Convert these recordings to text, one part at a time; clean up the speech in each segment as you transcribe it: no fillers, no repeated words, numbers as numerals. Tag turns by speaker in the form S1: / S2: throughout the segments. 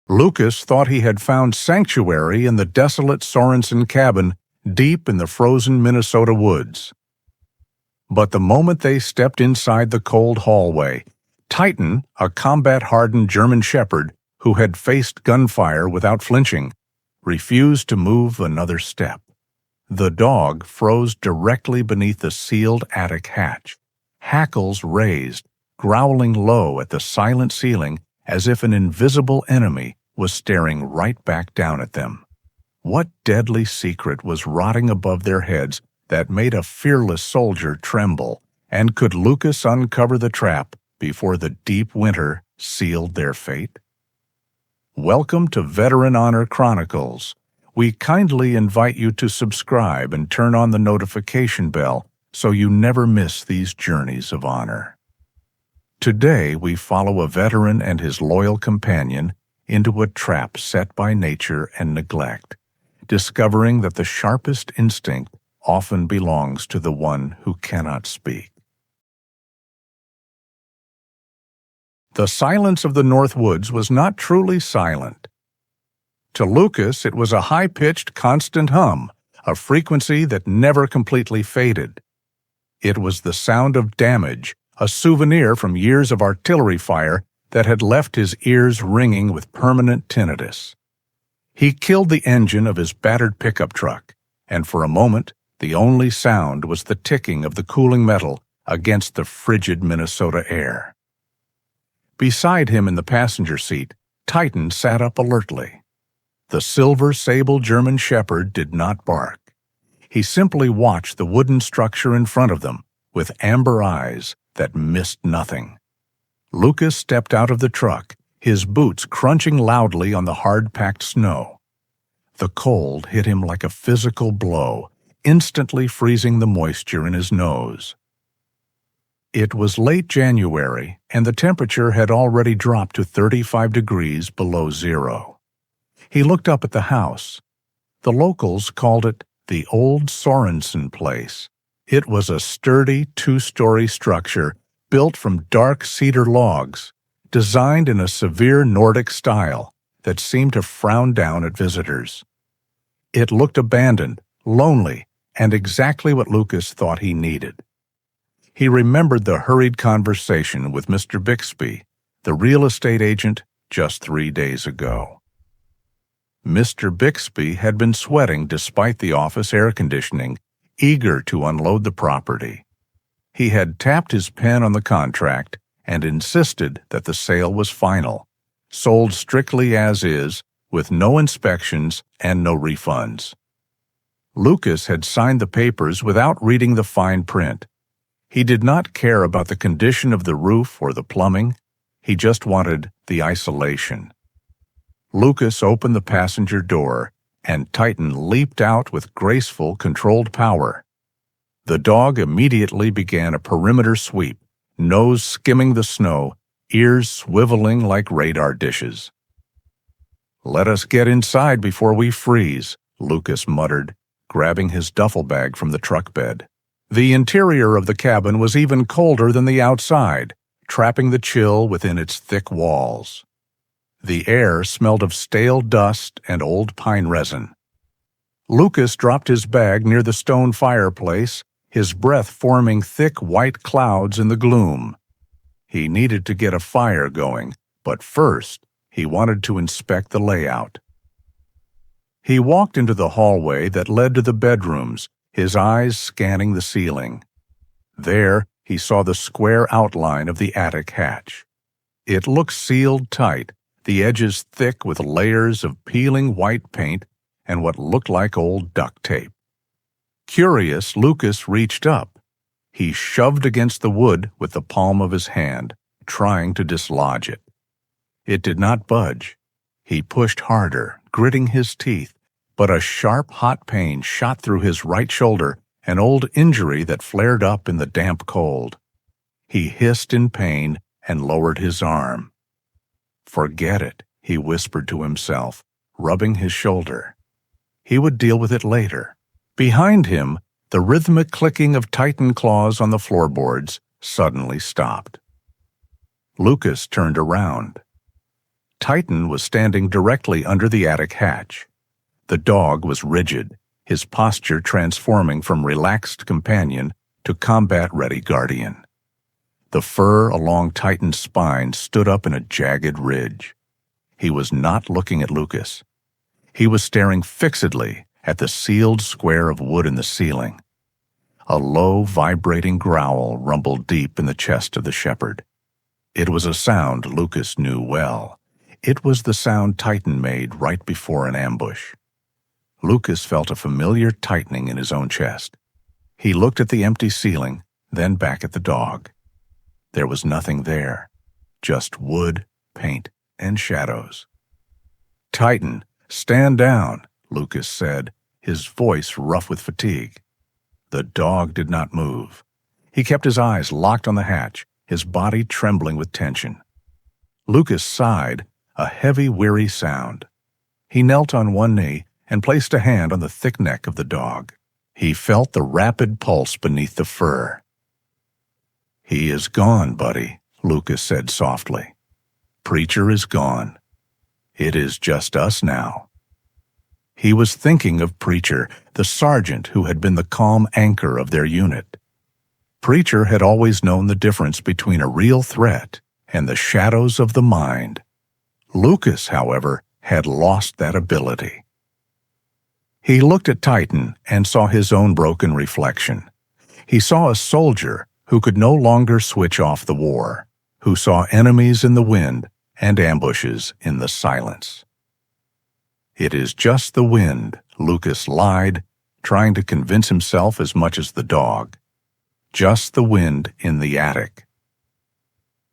S1: Lucas thought he had found sanctuary in the desolate Sorensen cabin deep in the frozen Minnesota woods. But the moment they stepped inside the cold hallway, Titan, a combat-hardened German shepherd who had faced gunfire without flinching, refused to move another step. The dog froze directly beneath the sealed attic hatch, hackles raised, growling low at the silent ceiling as if an invisible enemy was staring right back down at them. What deadly secret was rotting above their heads that made a fearless soldier tremble, and could Lucas uncover the trap before the deep winter sealed their fate? Welcome to Veteran Honor Chronicles. We kindly invite you to subscribe and turn on the notification bell so you never miss these journeys of honor. Today we follow a veteran and his loyal companion into a trap set by nature and neglect, discovering that the sharpest instinct often belongs to the one who cannot speak. The silence of the North Woods was not truly silent. To Lucas, it was a high-pitched, constant hum, a frequency that never completely faded. It was the sound of damage, a souvenir from years of artillery fire that had left his ears ringing with permanent tinnitus. He killed the engine of his battered pickup truck, and for a moment, the only sound was the ticking of the cooling metal against the frigid Minnesota air. Beside him in the passenger seat, Titan sat up alertly. The silver-sable German shepherd did not bark. He simply watched the wooden structure in front of them with amber eyes that missed nothing. Lucas stepped out of the truck, his boots crunching loudly on the hard-packed snow. The cold hit him like a physical blow, instantly freezing the moisture in his nose. It was late January, and the temperature had already dropped to 35 degrees below zero. He looked up at the house. The locals called it the Old Sorensen Place. It was a sturdy two-story structure built from dark cedar logs, designed in a severe Nordic style that seemed to frown down at visitors. It looked abandoned, lonely, and exactly what Lucas thought he needed. He remembered the hurried conversation with Mr. Bixby, the real estate agent, just 3 days ago. Mr. Bixby had been sweating despite the office air conditioning, eager to unload the property. He had tapped his pen on the contract and insisted that the sale was final, sold strictly as is, with no inspections and no refunds. Lucas had signed the papers without reading the fine print. He did not care about the condition of the roof or the plumbing. He just wanted the isolation. Lucas opened the passenger door, and Titan leaped out with graceful, controlled power. The dog immediately began a perimeter sweep, nose skimming the snow, ears swiveling like radar dishes. "Let us get inside before we freeze," Lucas muttered, grabbing his duffel bag from the truck bed. The interior of the cabin was even colder than the outside, trapping the chill within its thick walls. The air smelled of stale dust and old pine resin. Lucas dropped his bag near the stone fireplace, his breath forming thick white clouds in the gloom. He needed to get a fire going, but first he wanted to inspect the layout. He walked into the hallway that led to the bedrooms, his eyes scanning the ceiling. There he saw the square outline of the attic hatch. It looked sealed tight, the edges thick with layers of peeling white paint and what looked like old duct tape. Curious, Lucas reached up. He shoved against the wood with the palm of his hand, trying to dislodge it. It did not budge. He pushed harder, gritting his teeth, but a sharp, hot pain shot through his right shoulder, an old injury that flared up in the damp cold. He hissed in pain and lowered his arm. "Forget it," he whispered to himself, rubbing his shoulder. He would deal with it later. Behind him, the rhythmic clicking of Titan claws on the floorboards suddenly stopped. Lucas turned around. Titan was standing directly under the attic hatch. The dog was rigid, his posture transforming from relaxed companion to combat-ready guardian. The fur along Titan's spine stood up in a jagged ridge. He was not looking at Lucas. He was staring fixedly at the sealed square of wood in the ceiling. A low, vibrating growl rumbled deep in the chest of the shepherd. It was a sound Lucas knew well. It was the sound Titan made right before an ambush. Lucas felt a familiar tightening in his own chest. He looked at the empty ceiling, then back at the dog. There was nothing there, just wood, paint, and shadows. "Titan, stand down," Lucas said, his voice rough with fatigue. The dog did not move. He kept his eyes locked on the hatch, his body trembling with tension. Lucas sighed, a heavy, weary sound. He knelt on one knee and placed a hand on the thick neck of the dog. He felt the rapid pulse beneath the fur. "He is gone, buddy," Lucas said softly. "Preacher is gone. It is just us now." He was thinking of Preacher, the sergeant who had been the calm anchor of their unit. Preacher had always known the difference between a real threat and the shadows of the mind. Lucas, however, had lost that ability. He looked at Titan and saw his own broken reflection. He saw a soldier who could no longer switch off the war, who saw enemies in the wind and ambushes in the silence. "It is just the wind," Lucas lied, trying to convince himself as much as the dog. Just the wind in the attic.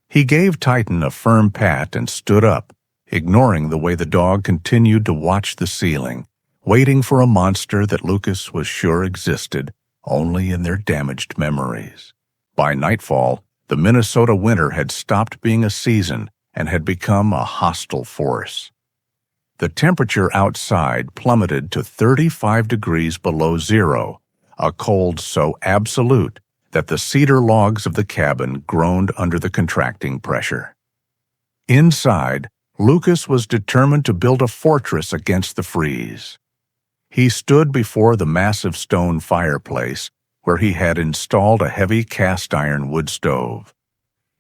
S1: He gave Titan a firm pat and stood up, ignoring the way the dog continued to watch the ceiling, waiting for a monster that Lucas was sure existed only in their damaged memories. By nightfall, the Minnesota winter had stopped being a season and had become a hostile force. The temperature outside plummeted to 35 degrees below zero, a cold so absolute that the cedar logs of the cabin groaned under the contracting pressure. Inside, Lucas was determined to build a fortress against the freeze. He stood before the massive stone fireplace where he had installed a heavy cast-iron wood stove.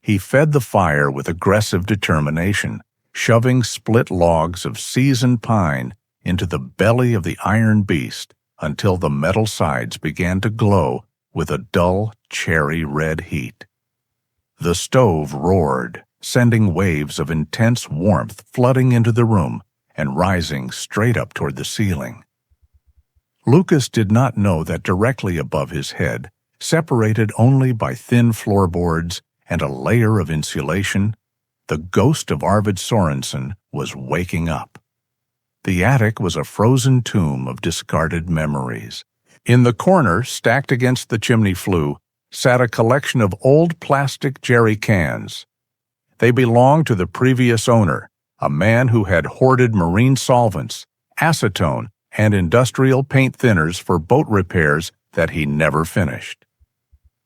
S1: He fed the fire with aggressive determination, shoving split logs of seasoned pine into the belly of the iron beast until the metal sides began to glow with a dull, cherry-red heat. The stove roared, sending waves of intense warmth flooding into the room and rising straight up toward the ceiling. Lucas did not know that directly above his head, separated only by thin floorboards and a layer of insulation, the ghost of Arvid Sorensen was waking up. The attic was a frozen tomb of discarded memories. In the corner, stacked against the chimney flue, sat a collection of old plastic jerry cans. They belonged to the previous owner, a man who had hoarded marine solvents, acetone, and industrial paint thinners for boat repairs that he never finished.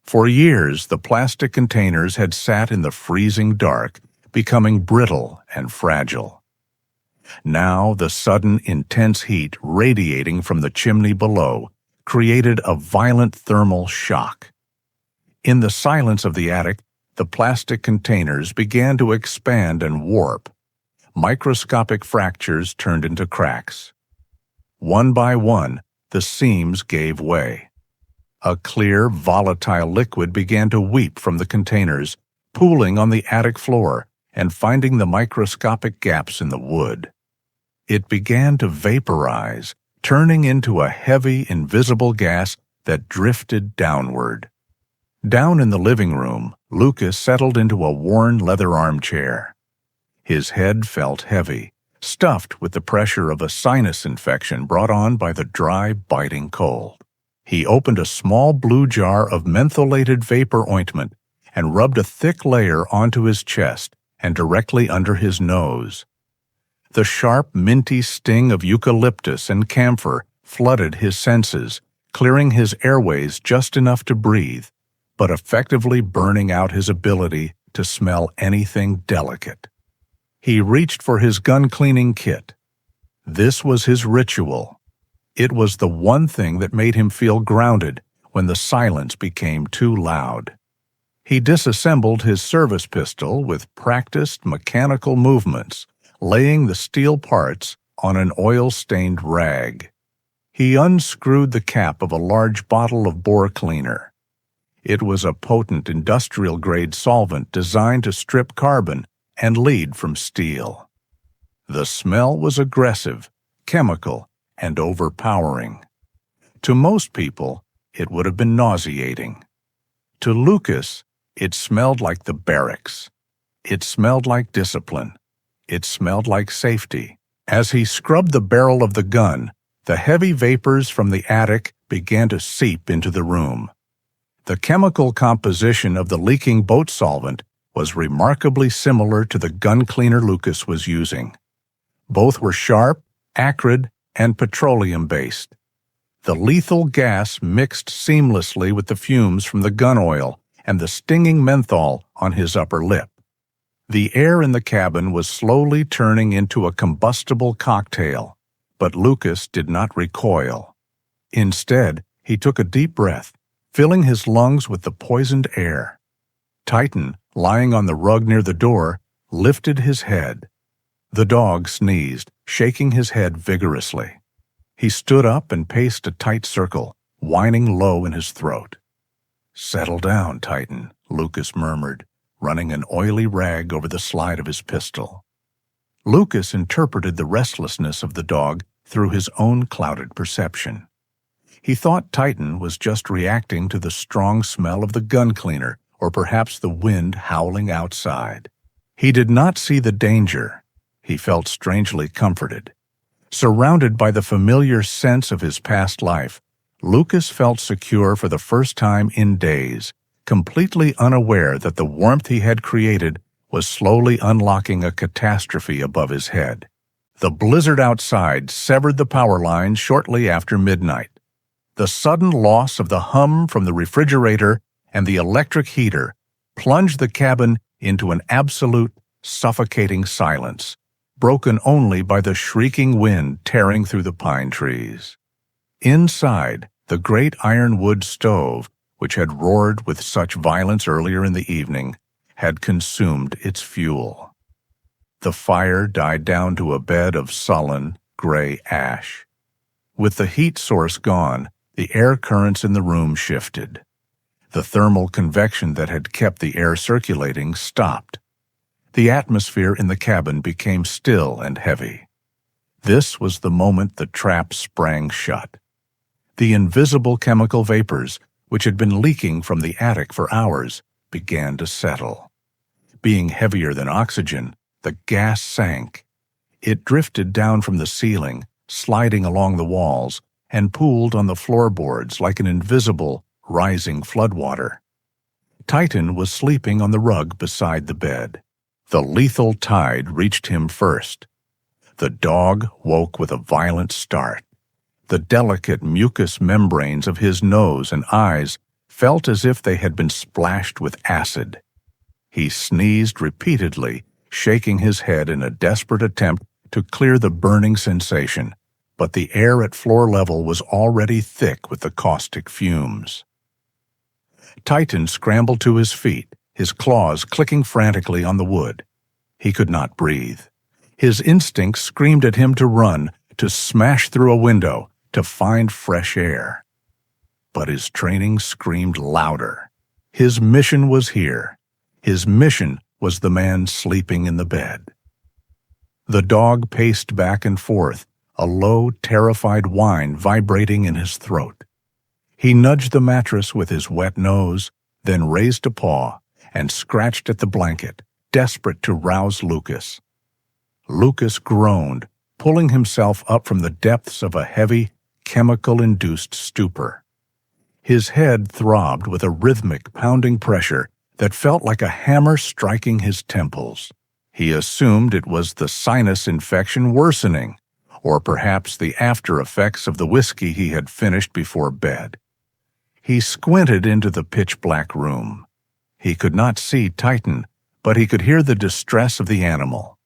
S1: For years, the plastic containers had sat in the freezing dark, becoming brittle and fragile. Now, the sudden, intense heat radiating from the chimney below created a violent thermal shock. In the silence of the attic, the plastic containers began to expand and warp. Microscopic fractures turned into cracks. One by one, the seams gave way. A clear, volatile liquid began to weep from the containers, pooling on the attic floor and finding the microscopic gaps in the wood. It began to vaporize, turning into a heavy, invisible gas that drifted downward. Down in the living room, Lucas settled into a worn leather armchair. His head felt heavy, stuffed with the pressure of a sinus infection brought on by the dry, biting cold. He opened a small blue jar of mentholated vapor ointment and rubbed a thick layer onto his chest and directly under his nose. The sharp, minty sting of eucalyptus and camphor flooded his senses, clearing his airways just enough to breathe, but effectively burning out his ability to smell anything delicate. He reached for his gun-cleaning kit. This was his ritual. It was the one thing that made him feel grounded when the silence became too loud. He disassembled his service pistol with practiced mechanical movements, laying the steel parts on an oil-stained rag. He unscrewed the cap of a large bottle of bore cleaner. It was a potent industrial-grade solvent designed to strip carbon and lead from steel. The smell was aggressive, chemical, and overpowering. To most people, it would have been nauseating. To Lucas, it smelled like the barracks. It smelled like discipline. It smelled like safety. As he scrubbed the barrel of the gun, the heavy vapors from the attic began to seep into the room. The chemical composition of the leaking boat solvent was remarkably similar to the gun cleaner Lucas was using. Both were sharp, acrid, and petroleum-based. The lethal gas mixed seamlessly with the fumes from the gun oil and the stinging menthol on his upper lip. The air in the cabin was slowly turning into a combustible cocktail, but Lucas did not recoil. Instead, he took a deep breath, filling his lungs with the poisoned air. Titan, lying on the rug near the door, lifted his head. The dog sneezed, shaking his head vigorously. He stood up and paced a tight circle, whining low in his throat. "Settle down, Titan," Lucas murmured, running an oily rag over the slide of his pistol. Lucas interpreted the restlessness of the dog through his own clouded perception. He thought Titan was just reacting to the strong smell of the gun cleaner, or perhaps the wind howling outside. He did not see the danger. He felt strangely comforted. Surrounded by the familiar sense of his past life, Lucas felt secure for the first time in days, completely unaware that the warmth he had created was slowly unlocking a catastrophe above his head. The blizzard outside severed the power lines shortly after midnight. The sudden loss of the hum from the refrigerator and the electric heater plunged the cabin into an absolute, suffocating silence, broken only by the shrieking wind tearing through the pine trees. Inside, the great ironwood stove, which had roared with such violence earlier in the evening, had consumed its fuel. The fire died down to a bed of sullen, gray ash. With the heat source gone, the air currents in the room shifted. The thermal convection that had kept the air circulating stopped. The atmosphere in the cabin became still and heavy. This was the moment the trap sprang shut. The invisible chemical vapors, which had been leaking from the attic for hours, began to settle. Being heavier than oxygen, the gas sank. It drifted down from the ceiling, sliding along the walls, and pooled on the floorboards like an invisible, rising floodwater. Titan was sleeping on the rug beside the bed. The lethal tide reached him first. The dog woke with a violent start. The delicate mucous membranes of his nose and eyes felt as if they had been splashed with acid. He sneezed repeatedly, shaking his head in a desperate attempt to clear the burning sensation, but the air at floor level was already thick with the caustic fumes. Titan scrambled to his feet, his claws clicking frantically on the wood. He could not breathe. His instincts screamed at him to run, to smash through a window, to find fresh air. But his training screamed louder. His mission was here. His mission was the man sleeping in the bed. The dog paced back and forth, a low, terrified whine vibrating in his throat. He nudged the mattress with his wet nose, then raised a paw and scratched at the blanket, desperate to rouse Lucas. Lucas groaned, pulling himself up from the depths of a heavy, chemical-induced stupor. His head throbbed with a rhythmic, pounding pressure that felt like a hammer striking his temples. He assumed it was the sinus infection worsening, or perhaps the after-effects of the whiskey he had finished before bed. He squinted into the pitch-black room. He could not see Titan, but he could hear the distress of the animal.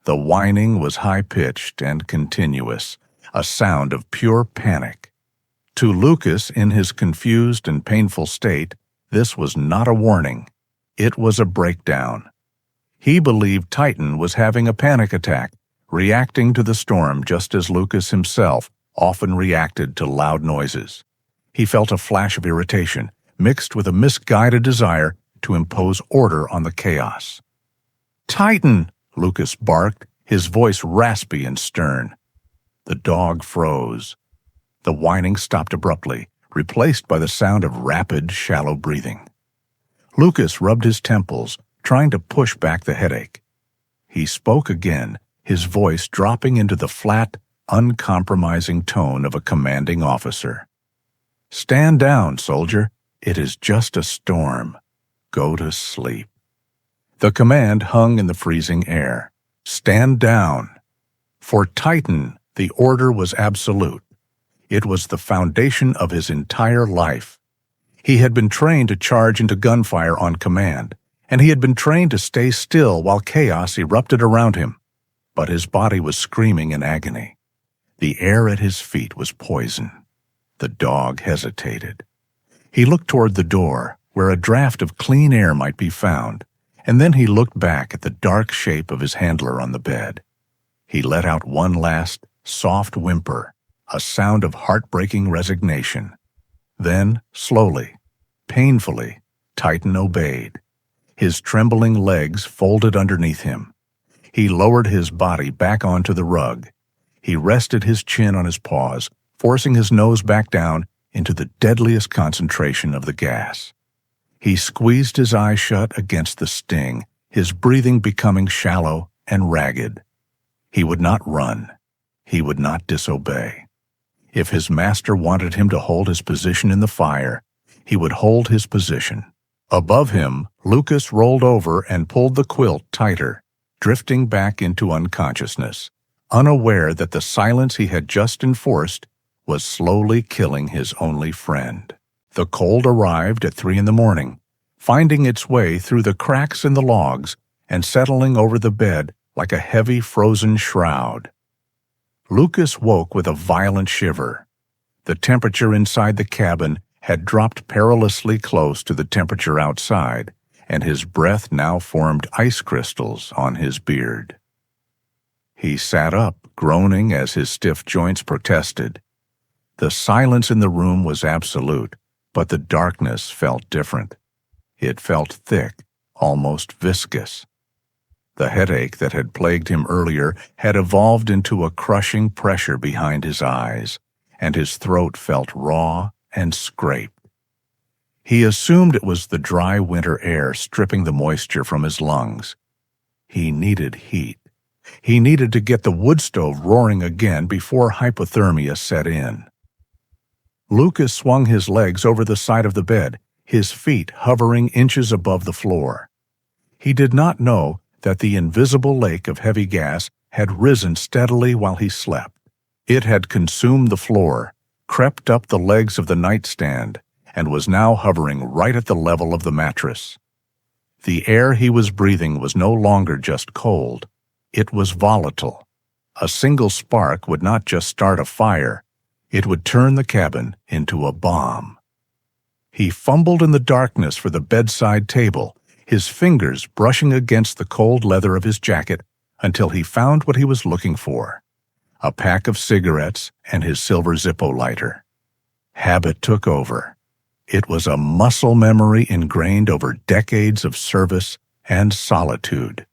S1: The whining was high-pitched and continuous, a sound of pure panic. To Lucas, in his confused and painful state, this was not a warning. It was a breakdown. He believed Titan was having a panic attack, reacting to the storm just as Lucas himself often reacted to loud noises. He felt a flash of irritation, mixed with a misguided desire to impose order on the chaos. "Titan!" Lucas barked, his voice raspy and stern. The dog froze. The whining stopped abruptly, replaced by the sound of rapid, shallow breathing. Lucas rubbed his temples, trying to push back the headache. He spoke again, his voice dropping into the flat, uncompromising tone of a commanding officer. "Stand down, soldier. It is just a storm. Go to sleep." The command hung in the freezing air. Stand down. For Titan, the order was absolute. It was the foundation of his entire life. He had been trained to charge into gunfire on command, and he had been trained to stay still while chaos erupted around him. But his body was screaming in agony. The air at his feet was poison. The dog hesitated. He looked toward the door, where a draft of clean air might be found, and then he looked back at the dark shape of his handler on the bed. He let out one last, soft whimper, a sound of heartbreaking resignation. Then, slowly, painfully, Titan obeyed. His trembling legs folded underneath him. He lowered his body back onto the rug. He rested his chin on his paws, forcing his nose back down into the deadliest concentration of the gas. He squeezed his eyes shut against the sting, his breathing becoming shallow and ragged. He would not run. He would not disobey. If his master wanted him to hold his position in the fire, he would hold his position. Above him, Lucas rolled over and pulled the quilt tighter, drifting back into unconsciousness, unaware that the silence he had just enforced was slowly killing his only friend. The cold arrived at 3 a.m, finding its way through the cracks in the logs and settling over the bed like a heavy frozen shroud. Lucas woke with a violent shiver. The temperature inside the cabin had dropped perilously close to the temperature outside, and his breath now formed ice crystals on his beard. He sat up, groaning as his stiff joints protested. The silence in the room was absolute, but the darkness felt different. It felt thick, almost viscous. The headache that had plagued him earlier had evolved into a crushing pressure behind his eyes, and his throat felt raw and scraped. He assumed it was the dry winter air stripping the moisture from his lungs. He needed heat. He needed to get the wood stove roaring again before hypothermia set in. Lucas swung his legs over the side of the bed, his feet hovering inches above the floor. He did not know that the invisible lake of heavy gas had risen steadily while he slept. It had consumed the floor, crept up the legs of the nightstand, and was now hovering right at the level of the mattress. The air he was breathing was no longer just cold. It was volatile. A single spark would not just start a fire, it would turn the cabin into a bomb. He fumbled in the darkness for the bedside table, his fingers brushing against the cold leather of his jacket until he found what he was looking for: a pack of cigarettes and his silver Zippo lighter. Habit took over. It was a muscle memory ingrained over decades of service and solitude.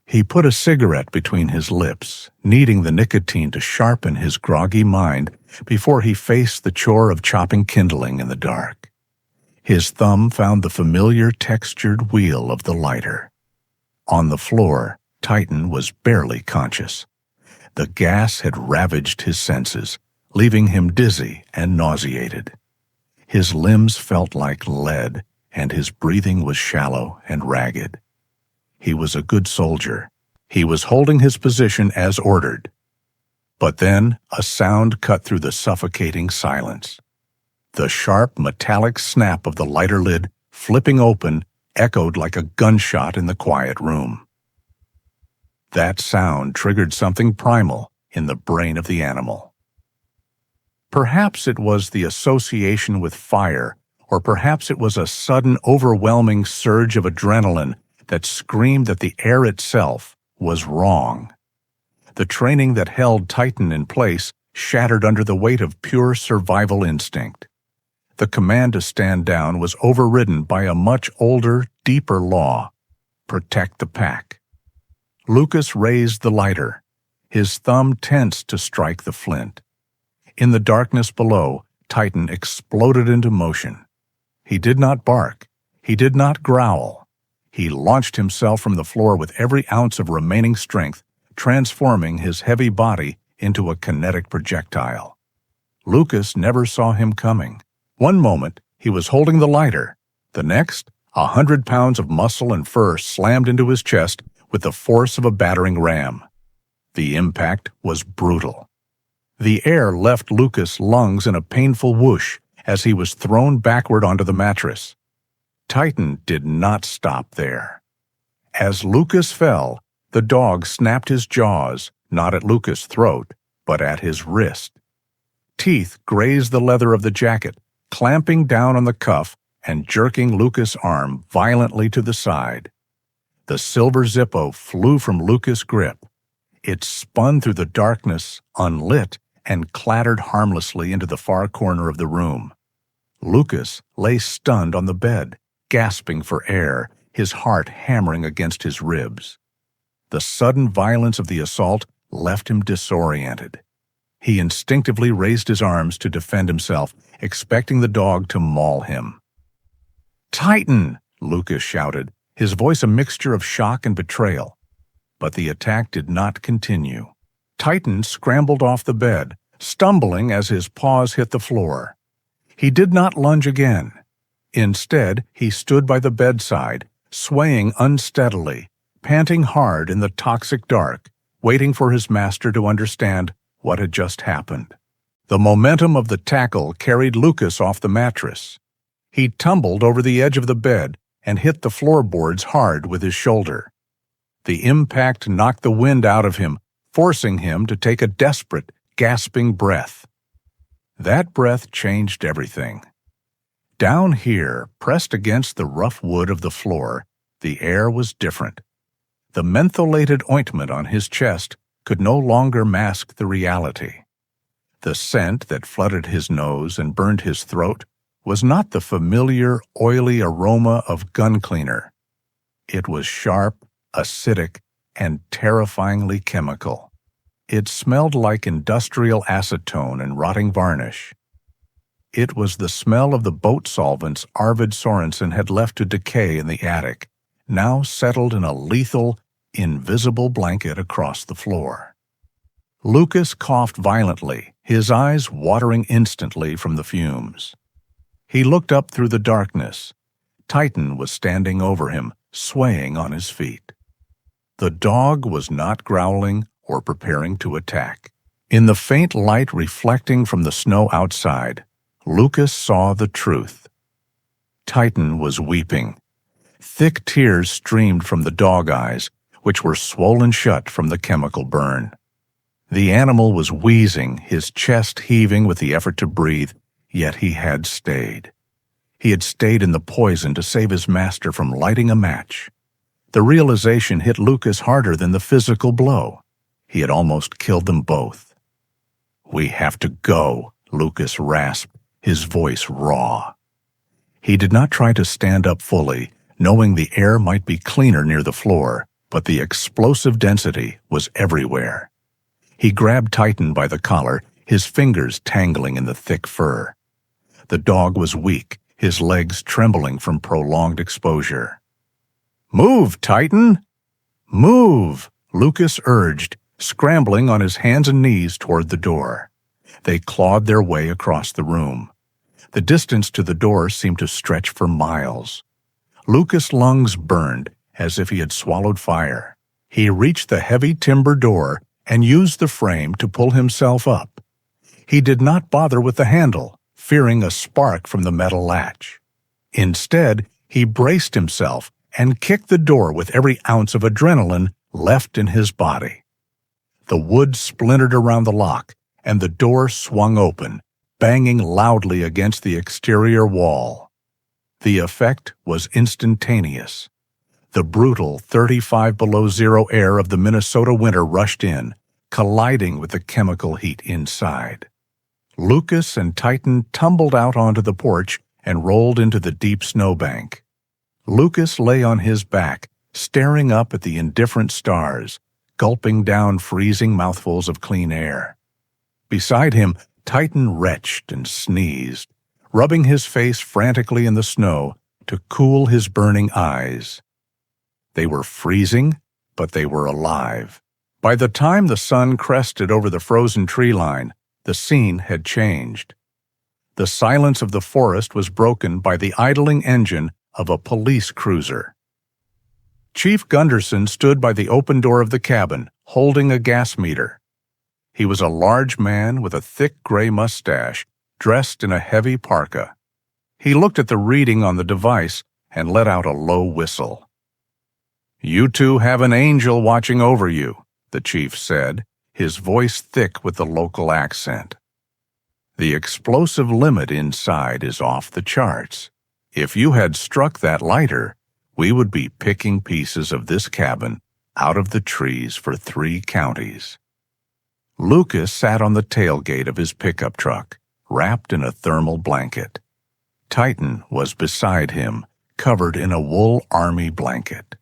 S1: He put a cigarette between his lips, needing the nicotine to sharpen his groggy mind before he faced the chore of chopping kindling in the dark. His thumb found the familiar textured wheel of the lighter. On the floor, Titan was barely conscious. The gas had ravaged his senses, leaving him dizzy and nauseated. His limbs felt like lead, and his breathing was shallow and ragged. He was a good soldier. He was holding his position as ordered. But then a sound cut through the suffocating silence. The sharp, metallic snap of the lighter lid, flipping open, echoed like a gunshot in the quiet room. That sound triggered something primal in the brain of the animal. Perhaps it was the association with fire, or perhaps it was a sudden, overwhelming surge of adrenaline that screamed that the air itself was wrong. The training that held Titan in place shattered under the weight of pure survival instinct. The command to stand down was overridden by a much older, deeper law: protect the pack. Lucas raised the lighter, his thumb tensed to strike the flint. In the darkness below, Titan exploded into motion. He did not bark. He did not growl. He launched himself from the floor with every ounce of remaining strength, transforming his heavy body into a kinetic projectile. Lucas never saw him coming. One moment, he was holding the lighter. The next, 100 pounds of muscle and fur slammed into his chest with the force of a battering ram. The impact was brutal. The air left Lucas' lungs in a painful whoosh as he was thrown backward onto the mattress. Titan did not stop there. As Lucas fell, the dog snapped his jaws, not at Lucas' throat, but at his wrist. Teeth grazed the leather of the jacket, clamping down on the cuff and jerking Lucas' arm violently to the side. The silver Zippo flew from Lucas' grip. It spun through the darkness, unlit, and clattered harmlessly into the far corner of the room. Lucas lay stunned on the bed, gasping for air, his heart hammering against his ribs. The sudden violence of the assault left him disoriented. He instinctively raised his arms to defend himself, expecting the dog to maul him. "Titan!" Lucas shouted, his voice a mixture of shock and betrayal. But the attack did not continue. Titan scrambled off the bed, stumbling as his paws hit the floor. He did not lunge again. Instead, he stood by the bedside, swaying unsteadily, panting hard in the toxic dark, waiting for his master to understand what had just happened. The momentum of the tackle carried Lucas off the mattress. He tumbled over the edge of the bed and hit the floorboards hard with his shoulder. The impact knocked the wind out of him, forcing him to take a desperate, gasping breath. That breath changed everything. Down here, pressed against the rough wood of the floor, the air was different. The mentholated ointment on his chest could no longer mask the reality. The scent that flooded his nose and burned his throat was not the familiar, oily aroma of gun cleaner. It was sharp, acidic, and terrifyingly chemical. It smelled like industrial acetone and rotting varnish. It was the smell of the boat solvents Arvid Sorensen had left to decay in the attic, now settled in a lethal, invisible blanket across the floor. Lucas coughed violently, his eyes watering instantly from the fumes. He looked up through the darkness. Titan was standing over him, swaying on his feet. The dog was not growling or preparing to attack. In the faint light reflecting from the snow outside, Lucas saw the truth. Titan was weeping. Thick tears streamed from the dog eyes, which were swollen shut from the chemical burn. The animal was wheezing, his chest heaving with the effort to breathe, yet he had stayed. He had stayed in the poison to save his master from lighting a match. The realization hit Lucas harder than the physical blow. He had almost killed them both. "We have to go," Lucas rasped, his voice raw. He did not try to stand up fully, knowing the air might be cleaner near the floor, but the explosive density was everywhere. He grabbed Titan by the collar, his fingers tangling in the thick fur. The dog was weak, his legs trembling from prolonged exposure. "Move, Titan! Move!" Lucas urged, scrambling on his hands and knees toward the door. They clawed their way across the room. The distance to the door seemed to stretch for miles. Lucas' lungs burned as if he had swallowed fire. He reached the heavy timber door and used the frame to pull himself up. He did not bother with the handle, fearing a spark from the metal latch. Instead, he braced himself and kicked the door with every ounce of adrenaline left in his body. The wood splintered around the lock, and the door swung open, banging loudly against the exterior wall. The effect was instantaneous. The brutal 35 below zero air of the Minnesota winter rushed in, colliding with the chemical heat inside. Lucas and Titan tumbled out onto the porch and rolled into the deep snowbank. Lucas lay on his back, staring up at the indifferent stars, gulping down freezing mouthfuls of clean air. Beside him, Titan retched and sneezed, rubbing his face frantically in the snow to cool his burning eyes. They were freezing, but they were alive. By the time the sun crested over the frozen tree line, the scene had changed. The silence of the forest was broken by the idling engine of a police cruiser. Chief Gunderson stood by the open door of the cabin, holding a gas meter. He was a large man with a thick gray mustache, dressed in a heavy parka. He looked at the reading on the device and let out a low whistle. "You two have an angel watching over you," the chief said, his voice thick with the local accent. "The explosive limit inside is off the charts. If you had struck that lighter, we would be picking pieces of this cabin out of the trees for 3 counties." Lucas sat on the tailgate of his pickup truck, wrapped in a thermal blanket. Titan was beside him, covered in a wool army blanket.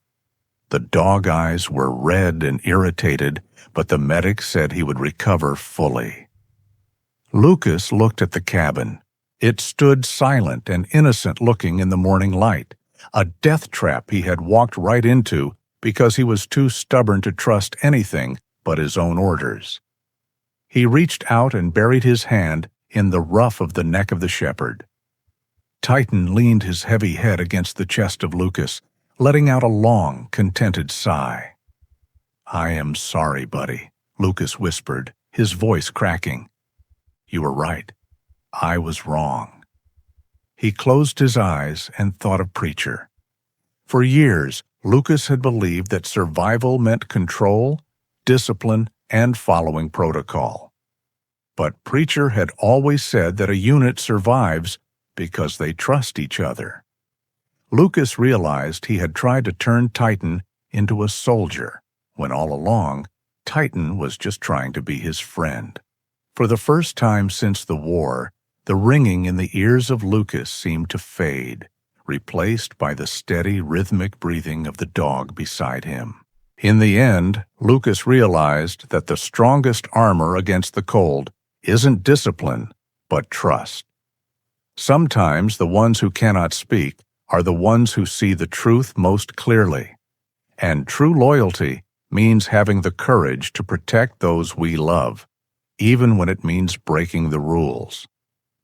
S1: The dog eyes were red and irritated, but the medic said he would recover fully. Lucas looked at the cabin. It stood silent and innocent-looking in the morning light, a death trap he had walked right into because he was too stubborn to trust anything but his own orders. He reached out and buried his hand in the ruff of the neck of the shepherd. Titan leaned his heavy head against the chest of Lucas, letting out a long, contented sigh. "I am sorry, buddy," Lucas whispered, his voice cracking. "You were right. I was wrong." He closed his eyes and thought of Preacher. For years, Lucas had believed that survival meant control, discipline, and following protocol. But Preacher had always said that a unit survives because they trust each other. Lucas realized he had tried to turn Titan into a soldier, when all along, Titan was just trying to be his friend. For the first time since the war, the ringing in the ears of Lucas seemed to fade, replaced by the steady, rhythmic breathing of the dog beside him. In the end, Lucas realized that the strongest armor against the cold isn't discipline, but trust. Sometimes the ones who cannot speak are the ones who see the truth most clearly. And true loyalty means having the courage to protect those we love, even when it means breaking the rules.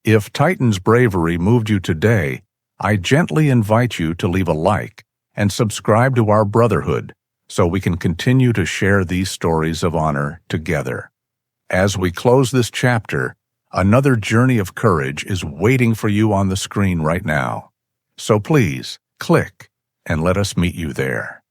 S1: If Titan's bravery moved you today, I gently invite you to leave a like and subscribe to our brotherhood so we can continue to share these stories of honor together. As we close this chapter, another journey of courage is waiting for you on the screen right now. So please, click and let us meet you there.